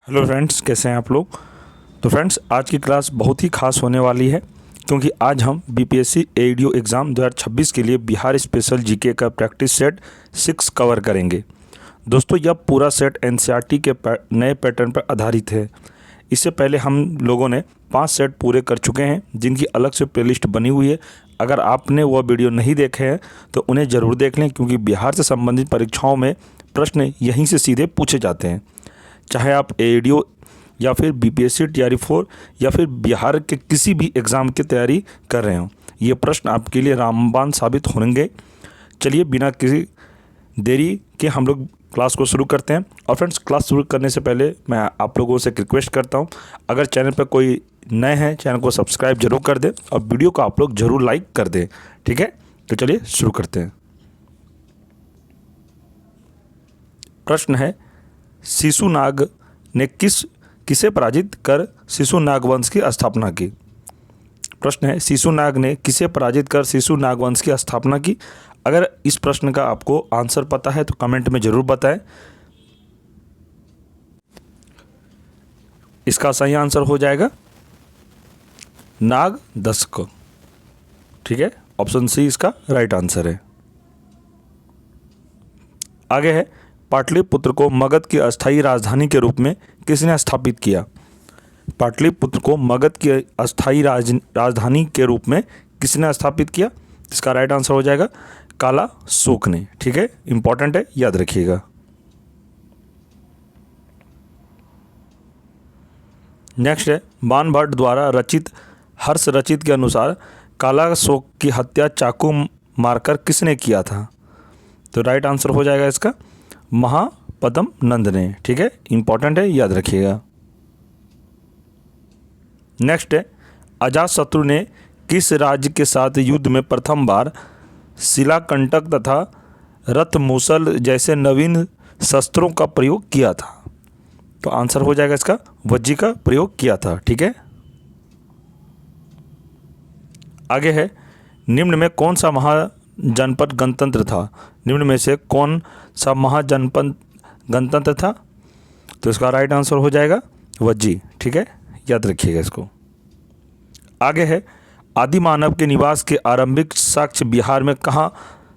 Hello friends, कैसे हैं आप लोग। तो फ्रेंड्स, आज की क्लास बहुत ही खास होने वाली है क्योंकि आज हम बीपीएससी एडीओ एग्ज़ाम 2026 के लिए बिहार स्पेशल जीके का प्रैक्टिस सेट 6 कवर करेंगे। दोस्तों, यह पूरा सेट एनसीईआरटी के नए पैटर्न पर आधारित है। इससे पहले हम लोगों ने 5 सेट पूरे कर चुके हैं जिनकी अलग से प्लेलिस्ट बनी हुई है। अगर आपने वह वीडियो नहीं देखे हैं तो उन्हें ज़रूर देख लें क्योंकि बिहार से संबंधित परीक्षाओं में प्रश्न यहीं से सीधे पूछे जाते हैं। चाहे आप एडीओ या फिर बीपीएससी टीआरई 4 या फिर बिहार के किसी भी एग्ज़ाम की तैयारी कर रहे हो, ये प्रश्न आपके लिए रामबाण साबित होंगे। चलिए बिना किसी देरी के हम लोग क्लास को शुरू करते हैं। और फ्रेंड्स, क्लास शुरू करने से पहले मैं आप लोगों से रिक्वेस्ट करता हूं, अगर चैनल पर कोई नए हैं चैनल को सब्सक्राइब जरूर कर दें और वीडियो को आप लोग ज़रूर लाइक कर दें। ठीक है, तो चलिए शुरू करते हैं। प्रश्न है, शिशुनाग ने किसे पराजित कर शिशुनाग वंश की स्थापना की। प्रश्न है, शिशुनाग ने किसे पराजित कर शिशुनाग वंश की स्थापना की। अगर इस प्रश्न का आपको आंसर पता है तो कमेंट में ज़रूर बताएं। इसका सही आंसर हो जाएगा नाग दशक। ठीक है, ऑप्शन सी इसका राइट आंसर है। आगे है, पाटलिपुत्र को मगध की अस्थायी राजधानी के रूप में किसने स्थापित किया। पाटलिपुत्र को मगध की अस्थायी राजधानी के रूप में किसने स्थापित किया। इसका राइट आंसर हो जाएगा काला शोक ने। ठीक है, इंपॉर्टेंट है, याद रखिएगा। नेक्स्ट है, बाणभट्ट द्वारा रचित हर्ष रचित के अनुसार काला शोक की हत्या चाकू मारकर किसने किया था। तो राइट आंसर हो जाएगा इसका महापद्म नंद ने। ठीक है, इंपॉर्टेंट है, याद रखिएगा। नेक्स्ट है, अजातशत्रु ने किस राज्य के साथ युद्ध में प्रथम बार शिलाकंटक तथा रथमूसल जैसे नवीन शस्त्रों का प्रयोग किया था। तो आंसर हो जाएगा इसका वज्जी का प्रयोग किया था। ठीक है, आगे है, निम्न में कौन सा महाजनपद गणतंत्र था। निम्न में से कौन सा महाजनपद गणतंत्र था। तो इसका राइट आंसर हो जाएगा वज्जी। ठीक है, याद रखिएगा इसको। आगे है, आदि मानव के निवास के आरंभिक साक्ष्य बिहार में कहाँ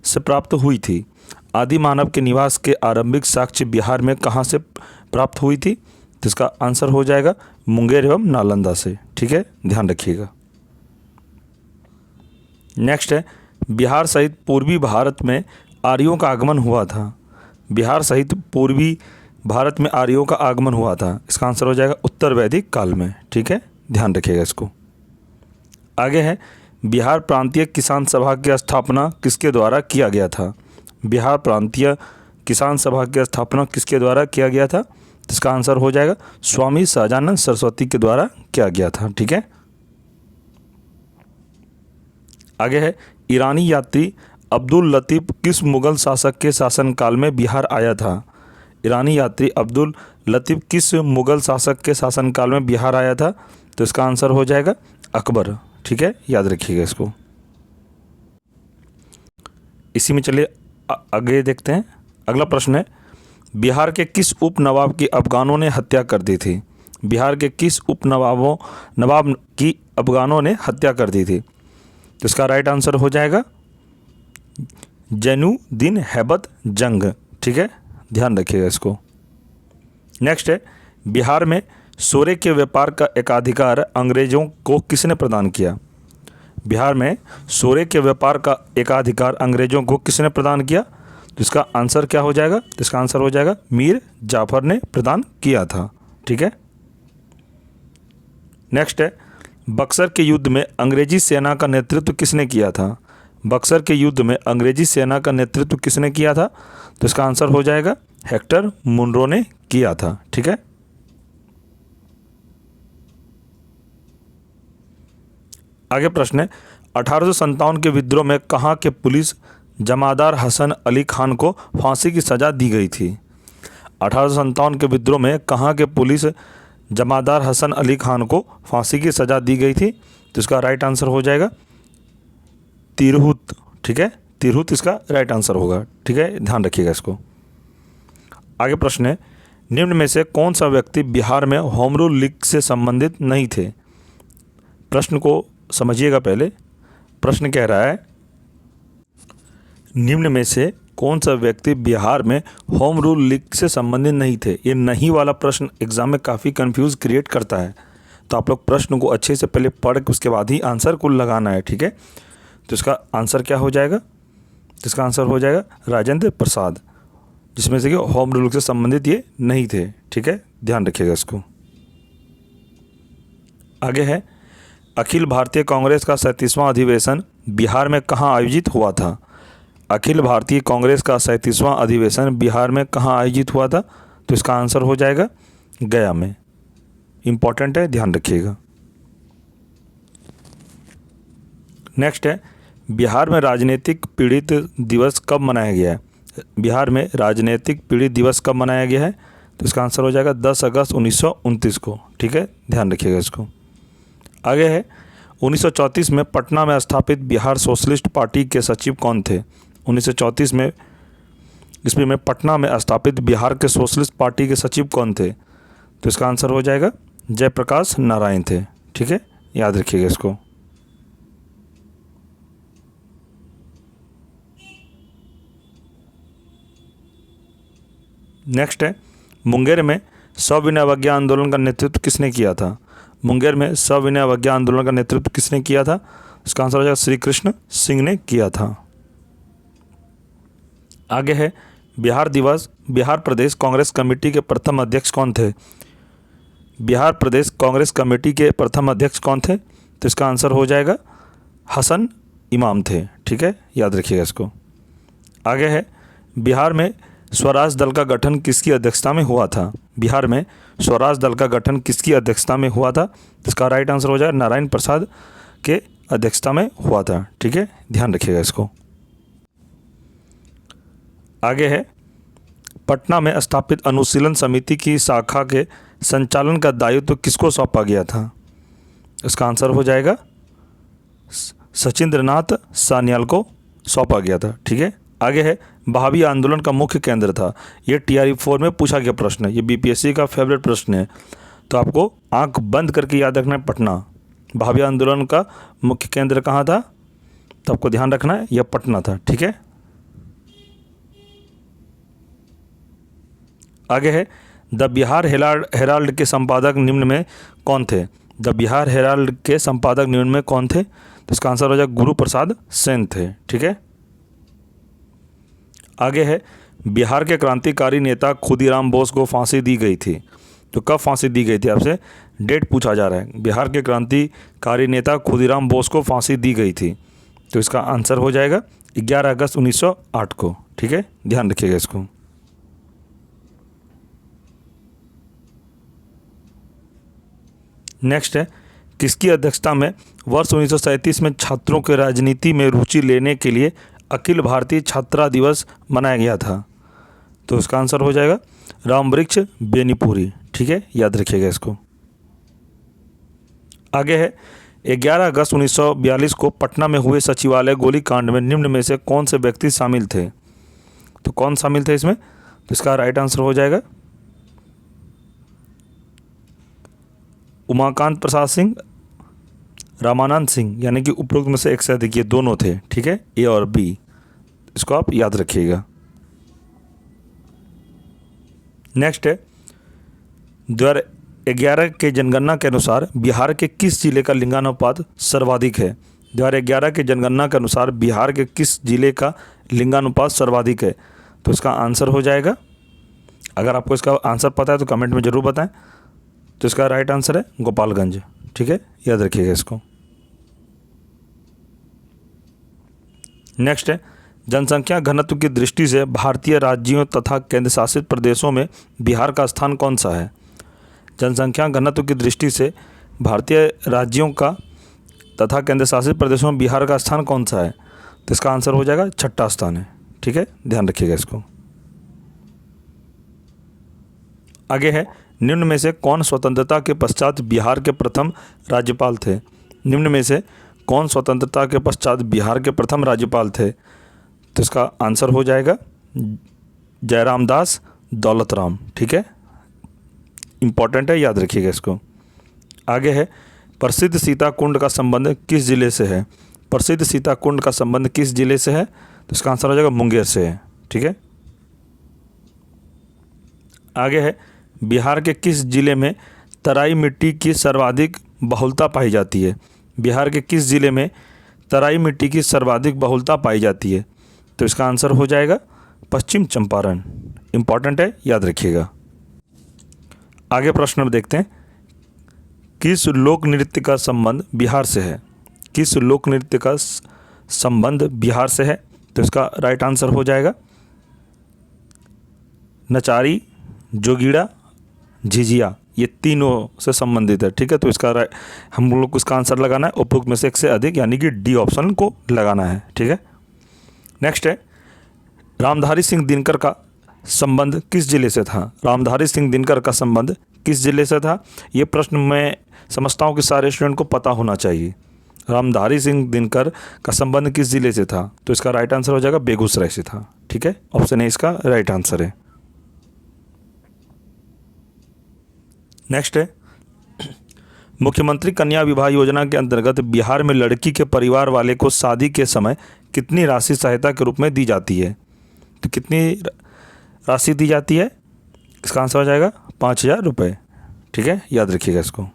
से प्राप्त हुई थी। आदि मानव के निवास के आरंभिक साक्ष्य बिहार में कहाँ से प्राप्त हुई थी। तो इसका आंसर हो जाएगा मुंगेर एवं नालंदा से। ठीक है, ध्यान रखिएगा। नेक्स्ट है, बिहार सहित पूर्वी भारत में आर्यों का आगमन हुआ था। बिहार सहित पूर्वी भारत में आर्यों का आगमन हुआ था। इसका आंसर हो जाएगा उत्तर वैदिक काल में। ठीक है, ध्यान रखिएगा इसको। आगे है, बिहार प्रांतीय किसान सभा की स्थापना किसके द्वारा किया गया था। बिहार प्रांतीय किसान सभा की स्थापना किसके द्वारा किया गया था। इसका आंसर हो जाएगा स्वामी सहजानंद सरस्वती के द्वारा किया गया था। ठीक है, आगे है, ईरानी यात्री अब्दुल लतीफ़ किस मुग़ल शासक के शासनकाल में बिहार आया था। ईरानी यात्री अब्दुल लतीफ़ किस मुग़ल शासक के शासनकाल में बिहार आया था। तो इसका आंसर हो जाएगा अकबर। ठीक है, याद रखिएगा इसको। इसी में चलिए आगे देखते हैं। अगला प्रश्न है, बिहार के किस उप नवाब की अफगानों ने हत्या कर दी थी। बिहार के किस उप नवाब की अफगानों ने हत्या कर दी थी। तो इसका राइट आंसर हो जाएगा जैनुद्दीन हैबत जंग। ठीक है, ध्यान रखिएगा इसको। नेक्स्ट है, बिहार में सोरे के व्यापार का एकाधिकार अंग्रेजों को किसने प्रदान किया। बिहार में सोरे के व्यापार का एकाधिकार अंग्रेजों को किसने प्रदान किया। तो इसका आंसर क्या हो जाएगा। तो इसका आंसर हो जाएगा मीर जाफर ने प्रदान किया था। ठीक है, नेक्स्ट है, बक्सर के युद्ध में अंग्रेजी सेना का नेतृत्व किसने किया था। बक्सर के युद्ध में अंग्रेजी सेना का नेतृत्व किसने किया था। तो इसका आंसर हो जाएगा हेक्टर मुनरो ने किया था। ठीक है, आगे प्रश्न है, 1857 के विद्रोह में कहाँ के पुलिस जमादार हसन अली खान को फांसी की सज़ा दी गई थी। 1857 के विद्रोह में कहाँ के पुलिस जमादार हसन अली खान को फांसी की सज़ा दी गई थी। तो इसका राइट आंसर हो जाएगा तिरहुत। ठीक है, तिरहुत इसका राइट आंसर होगा। ठीक है, ध्यान रखिएगा इसको। आगे प्रश्न है, निम्न में से कौन सा व्यक्ति बिहार में होम रूल लीग से संबंधित नहीं थे? प्रश्न को समझिएगा पहले। प्रश्न कह रहा है निम्न में से कौन सा व्यक्ति बिहार में होम रूल लीग से संबंधित नहीं थे। ये नहीं वाला प्रश्न एग्जाम में काफ़ी कंफ्यूज क्रिएट करता है, तो आप लोग प्रश्न को अच्छे से पहले पढ़ के उसके बाद ही आंसर को लगाना है, ठीक है। तो इसका आंसर क्या हो जाएगा? इसका आंसर हो जाएगा राजेंद्र प्रसाद, जिसमें से कि होम रूल से संबंधित ये नहीं थे, ठीक है, ध्यान रखिएगा इसको। आगे है अखिल भारतीय कांग्रेस का 37वां अधिवेशन बिहार में कहाँ आयोजित हुआ था? अखिल भारतीय कांग्रेस का 37वां अधिवेशन बिहार में कहाँ आयोजित हुआ था? तो इसका आंसर हो जाएगा गया में। इम्पॉर्टेंट है, ध्यान रखिएगा। नेक्स्ट है बिहार में राजनीतिक पीड़ित दिवस कब मनाया गया है? बिहार में राजनीतिक पीड़ित दिवस कब मनाया गया है? तो इसका आंसर हो जाएगा 10 अगस्त 1929 को, ठीक है, ध्यान रखिएगा इसको। आगे है 1934 में पटना में स्थापित बिहार सोशलिस्ट पार्टी के सचिव कौन थे? 1934 में ईस्वी में पटना में स्थापित बिहार के सोशलिस्ट पार्टी के सचिव कौन थे? तो इसका आंसर हो जाएगा जयप्रकाश नारायण थे, ठीक है, याद रखिएगा इसको। नेक्स्ट है मुंगेर में सविनय अवज्ञा आंदोलन का नेतृत्व किसने किया था? मुंगेर में सविनय अवज्ञा आंदोलन का नेतृत्व किसने किया था? इसका आंसर हो जाएगा श्री कृष्ण सिंह ने किया था। आगे है बिहार दिवस बिहार प्रदेश कांग्रेस कमेटी के प्रथम अध्यक्ष कौन थे? बिहार प्रदेश कांग्रेस कमेटी के प्रथम अध्यक्ष कौन थे? तो इसका आंसर हो जाएगा हसन इमाम थे, ठीक है, याद रखिएगा इसको। आगे है बिहार में स्वराज दल का गठन किसकी अध्यक्षता में हुआ था? बिहार में स्वराज दल का गठन किसकी अध्यक्षता में हुआ था? इसका राइट आंसर हो जाएगा नारायण प्रसाद के अध्यक्षता में हुआ था, ठीक है, ध्यान रखिएगा इसको। आगे है पटना में स्थापित अनुशीलन समिति की शाखा के संचालन का दायित्व किसको सौंपा गया था? इसका आंसर हो जाएगा सचिंद्रनाथ सान्याल को सौंपा गया था, ठीक है। आगे है भावी आंदोलन का मुख्य केंद्र था। ये TRE 4 में पूछा गया प्रश्न है, ये BPSC का फेवरेट प्रश्न है, तो आपको आंख बंद करके याद रखना है पटना। भावी आंदोलन का मुख्य केंद्र कहाँ था? तो आपको ध्यान रखना है यह पटना था, ठीक है। आगे है द बिहार हेराल्ड के संपादक निम्न में कौन थे? द बिहार हेराल्ड के संपादक निम्न में कौन थे? तो इसका आंसर हो जाएगा गुरु प्रसाद सेन थे, ठीक है। आगे है बिहार के क्रांतिकारी नेता खुदीराम बोस को फांसी दी गई थी, तो कब फांसी दी गई थी? आपसे डेट पूछा जा रहा है। बिहार के क्रांतिकारी नेता खुदीराम बोस को फांसी दी गई थी, तो इसका आंसर हो जाएगा 11 अगस्त 1908 को, ठीक है, ध्यान रखिएगा इसको। नेक्स्ट है किसकी अध्यक्षता में वर्ष 1937 में छात्रों के राजनीति में रुचि लेने के लिए अखिल भारतीय छात्रा दिवस मनाया गया था? तो इसका आंसर हो जाएगा रामवृक्ष बेनीपुरी, ठीक है, याद रखिएगा इसको। आगे है 11 अगस्त 1942 को पटना में हुए सचिवालय गोलीकांड में निम्न में से कौन से व्यक्ति शामिल थे? तो कौन शामिल थे इसमें? तो इसका राइट आंसर हो जाएगा उमाकांत प्रसाद सिंह, रामानंद सिंह, यानी कि उपरोक्त में से एक से अधिक, ये दोनों थे, ठीक है, A और B, इसको आप याद रखिएगा। नेक्स्ट है 2011 के जनगणना के अनुसार बिहार के किस जिले का लिंगानुपात सर्वाधिक है? 2011 के जनगणना के अनुसार बिहार के किस जिले का लिंगानुपात सर्वाधिक है? तो इसका आंसर हो जाएगा, अगर आपको इसका आंसर पता है तो कमेंट में ज़रूर बताएं। तो इसका राइट आंसर है गोपालगंज, ठीक है, याद रखिएगा इसको। नेक्स्ट है जनसंख्या घनत्व की दृष्टि से भारतीय राज्यों तथा केंद्र शासित प्रदेशों में बिहार का स्थान कौन सा है? जनसंख्या घनत्व की दृष्टि से भारतीय राज्यों का तथा केंद्र शासित प्रदेशों में बिहार का स्थान कौन सा है? तो इसका आंसर हो जाएगा 6ठा स्थान है, ठीक है, ध्यान रखिएगा इसको। आगे है निम्न में से कौन स्वतंत्रता के पश्चात बिहार के प्रथम राज्यपाल थे? निम्न में से कौन स्वतंत्रता के पश्चात बिहार के प्रथम राज्यपाल थे? तो इसका आंसर हो जाएगा जयराम दास दौलत राम, ठीक है, इंपॉर्टेंट है, याद रखिएगा इसको। आगे है प्रसिद्ध सीता कुंड का संबंध किस जिले से है? प्रसिद्ध सीता कुंड का संबंध किस जिले से है? तो इसका आंसर हो जाएगा मुंगेर से है। ठीक है। आगे है बिहार के किस जिले में तराई मिट्टी की सर्वाधिक बहुलता पाई जाती है? बिहार के किस जिले में तराई मिट्टी की सर्वाधिक बहुलता पाई जाती है? तो इसका आंसर हो जाएगा पश्चिम चंपारण। इंपॉर्टेंट है, याद रखिएगा। आगे प्रश्न देखते हैं, किस लोक नृत्य का संबंध बिहार से है? किस लोक नृत्य का संबंध बिहार से है? तो इसका राइट आंसर हो जाएगा नचारी, जोगीड़ा, झिझिया, ये तीनों से संबंधित है। ठीक है। तो इसका हम लोग को इसका आंसर लगाना है उपयुक्त में से एक से अधिक, यानी कि डी ऑप्शन को लगाना है। ठीक है। नेक्स्ट है रामधारी सिंह दिनकर का संबंध किस जिले से था? रामधारी सिंह दिनकर का संबंध किस जिले से था? ये प्रश्न मैं समझता हूँ कि सारे स्टूडेंट को पता होना चाहिए। रामधारी सिंह दिनकर का संबंध किस जिले से था? तो इसका राइट आंसर हो जाएगा बेगूसराय से था। ठीक है। ऑप्शन ए इसका राइट आंसर है। नेक्स्ट है मुख्यमंत्री कन्या विवाह योजना के अंतर्गत बिहार में लड़की के परिवार वाले को शादी के समय कितनी राशि सहायता के रूप में दी जाती है? तो कितनी राशि दी जाती है? इसका आंसर हो जाएगा 5,000 रुपये। ठीक है, याद रखिएगा इसको।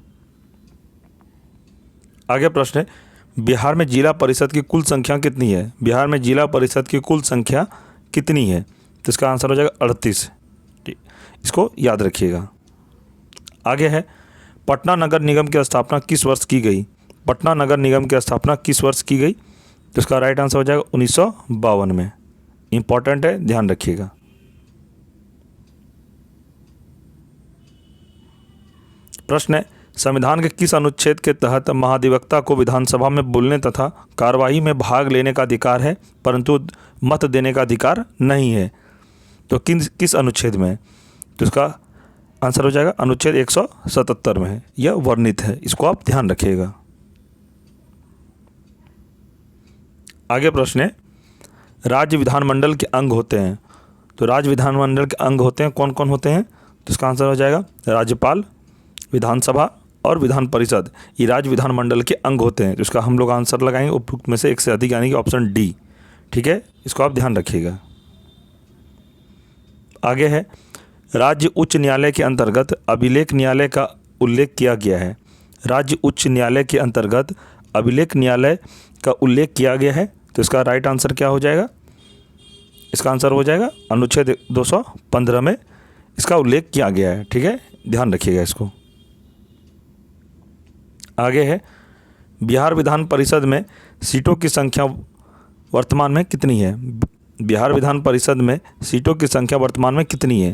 आगे प्रश्न है बिहार में जिला परिषद की कुल संख्या कितनी है? बिहार में जिला परिषद की कुल संख्या कितनी है? तो इसका आंसर हो जाएगा 38। इसको याद रखिएगा। आगे है पटना नगर निगम की स्थापना किस वर्ष की गई? पटना नगर निगम की स्थापना किस वर्ष की गई? तो इसका राइट आंसर हो जाएगा 1952 में। इंपॉर्टेंट है, ध्यान रखिएगा। प्रश्न है संविधान के किस अनुच्छेद के तहत महाधिवक्ता को विधानसभा में बोलने तथा कार्यवाही में भाग लेने का अधिकार है परंतु मत देने का अधिकार नहीं है? तो किस अनुच्छेद में? तो इसका आंसर हो जाएगा अनुच्छेद 177 में है, यह वर्णित है। इसको आप ध्यान रखिएगा। आगे प्रश्न है राज्य विधानमंडल के अंग होते हैं। तो राज्य विधानमंडल के अंग होते हैं, कौन कौन होते हैं? तो इसका आंसर हो जाएगा राज्यपाल, विधानसभा और विधान परिषद। ये राज्य विधानमंडल के अंग होते हैं। तो इसका हम लोग आंसर लगाएंगे उपयुक्त में से एक से अधिक, यानी कि ऑप्शन डी। ठीक है, इसको आप ध्यान रखिएगा। आगे है राज्य उच्च न्यायालय के अंतर्गत अभिलेख न्यायालय का उल्लेख किया गया है। राज्य उच्च न्यायालय के अंतर्गत अभिलेख न्यायालय का उल्लेख किया गया है। तो इसका राइट आंसर क्या हो जाएगा? इसका आंसर हो जाएगा अनुच्छेद 215 में इसका उल्लेख किया गया है। ठीक है, ध्यान रखिएगा इसको। आगे है बिहार विधान परिषद में सीटों की संख्या वर्तमान में कितनी है? बिहार विधान परिषद में सीटों की संख्या वर्तमान में कितनी है?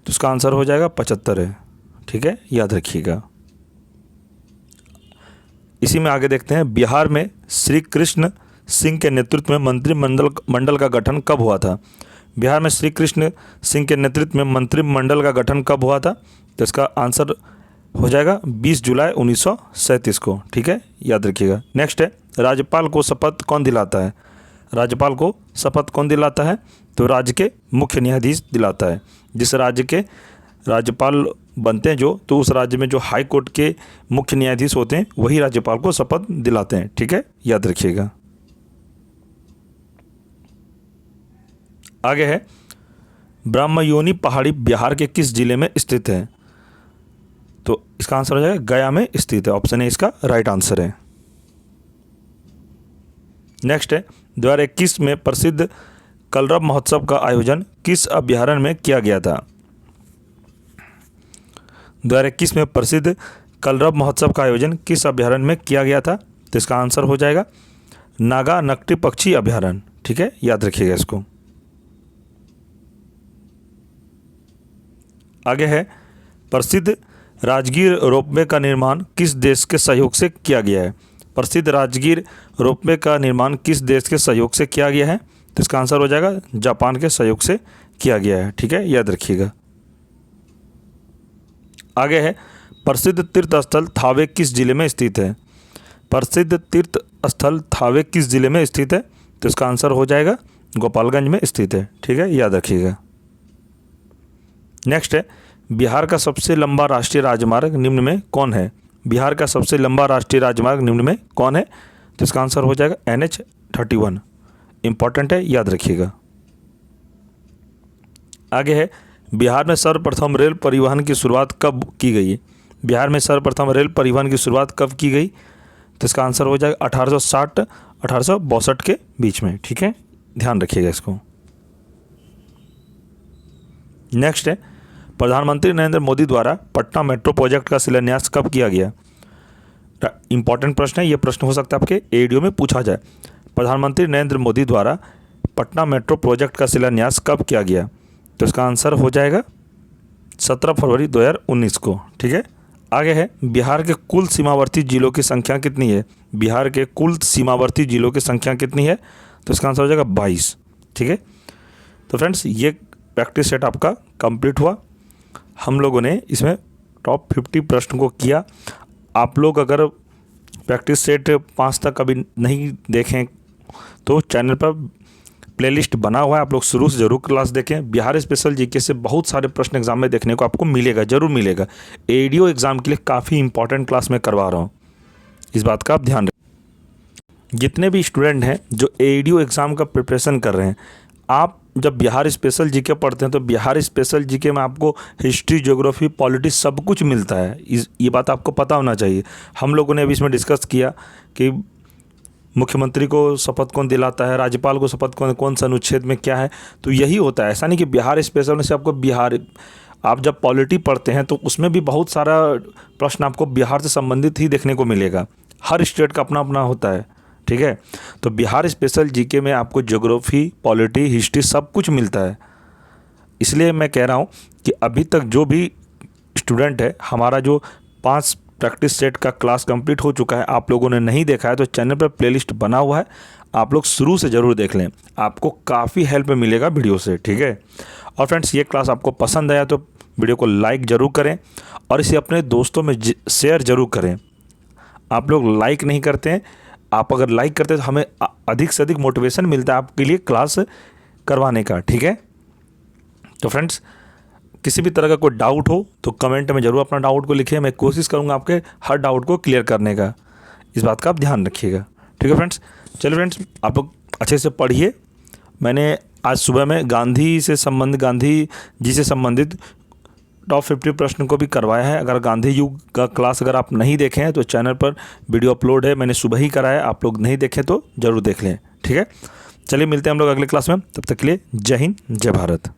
तो इसका आंसर हो जाएगा 75 है। ठीक है, याद रखिएगा। इसी में आगे देखते हैं बिहार में श्री कृष्ण सिंह के नेतृत्व में मंत्रिमंडल का गठन कब हुआ था? बिहार में श्री कृष्ण सिंह के नेतृत्व में मंत्रिमंडल का गठन कब हुआ था? तो इसका आंसर हो जाएगा 20 जुलाई 1937 को। ठीक है, याद रखिएगा। नेक्स्ट है राज्यपाल को शपथ कौन दिलाता है? राज्यपाल को शपथ कौन दिलाता है? तो राज्य के मुख्य न्यायाधीश दिलाता है। जिस राज्य के राज्यपाल बनते हैं तो उस राज्य में जो हाई कोर्ट के मुख्य न्यायाधीश होते हैं वही राज्यपाल को शपथ दिलाते हैं। ठीक है, याद रखिएगा। आगे है ब्रह्मयोनी पहाड़ी बिहार के किस जिले में स्थित है? तो इसका आंसर हो जाएगा गया में स्थित है। ऑप्शन ए इसका राइट आंसर है। नेक्स्ट है 2021 में प्रसिद्ध कलरव महोत्सव का आयोजन किस अभ्यारण्य में किया गया था? 2021 में प्रसिद्ध कलरव महोत्सव का आयोजन किस अभ्यारण्य में किया गया था? तो इसका आंसर हो जाएगा नागा नकटी पक्षी अभ्यारण्य। ठीक है, याद रखिएगा इसको। आगे है प्रसिद्ध राजगीर रोपवे का निर्माण किस देश के सहयोग से किया गया है? प्रसिद्ध राजगीर रोपवे का निर्माण किस देश के सहयोग से किया गया है? तो इसका आंसर हो जाएगा जापान के सहयोग से किया गया है। ठीक है, याद रखिएगा। आगे है प्रसिद्ध तीर्थ स्थल थावे किस जिले में स्थित है? प्रसिद्ध तीर्थ स्थल थावे किस जिले में स्थित है? तो इसका आंसर हो जाएगा गोपालगंज में स्थित है। ठीक है, याद रखिएगा। नेक्स्ट है बिहार का सबसे लंबा राष्ट्रीय राजमार्ग निम्न में कौन है? बिहार का सबसे लंबा राष्ट्रीय राजमार्ग निम्न में कौन है? तो इसका आंसर हो जाएगा NH-31। इंपॉर्टेंट है, याद रखिएगा। आगे है, बिहार में सर्वप्रथम रेल परिवहन की शुरुआत कब की गई? बिहार में सर्वप्रथम रेल परिवहन की शुरुआत कब की गई? तो इसका आंसर हो जाएगा 1860-1862 के बीच में। ठीक है, ध्यान रखिएगा इसको। नेक्स्ट है, प्रधानमंत्री नरेंद्र मोदी द्वारा पटना मेट्रो प्रोजेक्ट का शिलान्यास कब किया गया? इंपॉर्टेंट प्रश्न है, यह प्रश्न हो सकता है आपके एडीओ में पूछा जाए। प्रधानमंत्री नरेंद्र मोदी द्वारा पटना मेट्रो प्रोजेक्ट का शिलान्यास कब किया गया? तो इसका आंसर हो जाएगा 17 फरवरी 2019 को। ठीक है, आगे है, बिहार के कुल सीमावर्ती जिलों की संख्या कितनी है? बिहार के कुल सीमावर्ती जिलों की संख्या कितनी है? तो इसका आंसर हो जाएगा 22। ठीक है, तो फ्रेंड्स ये प्रैक्टिस सेट आपका कंप्लीट हुआ। हम लोगों ने इसमें टॉप 50 प्रश्न को किया। आप लोग अगर प्रैक्टिस सेट 5 तक अभी नहीं देखें तो चैनल पर प्लेलिस्ट बना हुआ है, आप लोग शुरू से जरूर क्लास देखें। बिहार स्पेशल जीके से बहुत सारे प्रश्न एग्जाम में देखने को आपको मिलेगा, जरूर मिलेगा। एडीओ एग्जाम के लिए काफ़ी इंपॉर्टेंट क्लास मैं करवा रहा हूँ, इस बात का आप ध्यान रखें। जितने भी स्टूडेंट हैं जो एडीओ एग्ज़ाम का प्रिपरेशन कर रहे हैं, आप जब बिहार स्पेशल जीके पढ़ते हैं तो बिहार स्पेशल जीके में आपको हिस्ट्री, ज्योग्राफी, पॉलिटिक्स सब कुछ मिलता है। ये बात आपको पता होना चाहिए। हम लोगों ने अभी इसमें डिस्कस किया कि मुख्यमंत्री को शपथ कौन दिलाता है, राज्यपाल को शपथ कौन सा अनुच्छेद में क्या है, तो यही होता है। ऐसा नहीं कि बिहार स्पेशल में से आपको बिहार, आप जब पॉलिटी पढ़ते हैं तो उसमें भी बहुत सारा प्रश्न आपको बिहार से संबंधित ही देखने को मिलेगा। हर स्टेट का अपना अपना होता है। ठीक है, तो बिहार स्पेशल जीके में आपको ज्योग्राफी, पॉलिटी, हिस्ट्री सब कुछ मिलता है। इसलिए मैं कह रहा हूँ कि अभी तक जो भी स्टूडेंट है, हमारा जो 5 प्रैक्टिस सेट का क्लास कंप्लीट हो चुका है, आप लोगों ने नहीं देखा है तो चैनल पर प्लेलिस्ट बना हुआ है, आप लोग शुरू से ज़रूर देख लें, आपको काफ़ी हेल्प मिलेगा वीडियो से। ठीक है, और फ्रेंड्स ये क्लास आपको पसंद आया तो वीडियो को लाइक ज़रूर करें और इसे अपने दोस्तों में शेयर ज़रूर करें। आप लोग लाइक नहीं करते हैं, आप अगर लाइक करते हैं तो हमें अधिक से अधिक मोटिवेशन मिलता है आपके लिए क्लास करवाने का। ठीक है, तो फ्रेंड्स किसी भी तरह का कोई डाउट हो तो कमेंट में ज़रूर अपना डाउट को लिखिए। मैं कोशिश करूंगा आपके हर डाउट को क्लियर करने का, इस बात का आप ध्यान रखिएगा। ठीक है फ्रेंड्स, चलिए फ्रेंड्स आप लोग अच्छे से पढ़िए। मैंने आज सुबह में गांधी जी से संबंधित टॉप 50 प्रश्न को भी करवाया है। अगर गांधी युग का क्लास अगर आप नहीं देखें हैं तो चैनल पर वीडियो अपलोड है, मैंने सुबह ही कराया, आप लोग नहीं देखें तो ज़रूर देख लें। ठीक है, चलिए मिलते हैं हम लोग अगले क्लास में, तब तक के लिए जय हिंद, जय भारत।